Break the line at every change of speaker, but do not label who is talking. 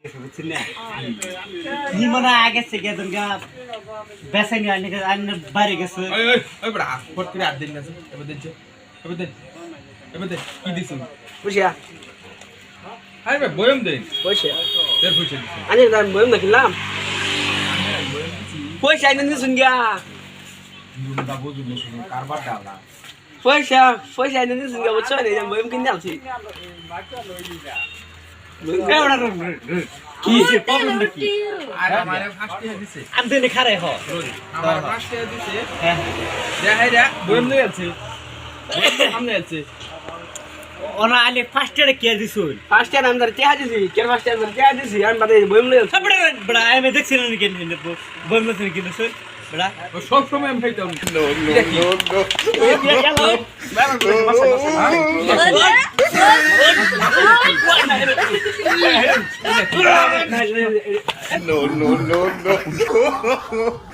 বুঝছেন না নি মনে আগে থেকে দুর্গা বেসাইনি আনে বাড়ি গেছে
ওই ওই ওই বড়া ফট করে হাত দিন না এবার দেন এবার দেন কি দিছ
বুঝিয়া
আরে ভাই বয়ম দেন
পয়সা
এর পয়সা দিছ
আনি দাম বইম না কিনলাম পয়সা আইনে দিছুন গিয়া
নুন দা বুঝু না শুনো কারবার ডালা
পয়সা আইনে দিছুন গিয়া বুঝছো না বইম কিনে আলছি
কি প্রবলেম নাকি
আর আমারে ফার্স্ট টাকা দিছে
আমদেনে খারে হ
আমার ফার্স্ট টাকা দিছে
হ্যাঁ
দেখা রে বয়ম লই আছে সামনে আছে
ওনা আলে ফার্স্ট এর কে দিছুন
ফার্স্ট টাইম আমরা টিয়া দিছি কেন ফার্স্ট টাইম টিয়া দিছি আমি বাদে বইম লই আলছি
বড়া বড়া আমি দেখছিলাম না কেন বল না কেন শুন বড়া
সব সময় আমি খাইতাম no no no
No, no, no, no.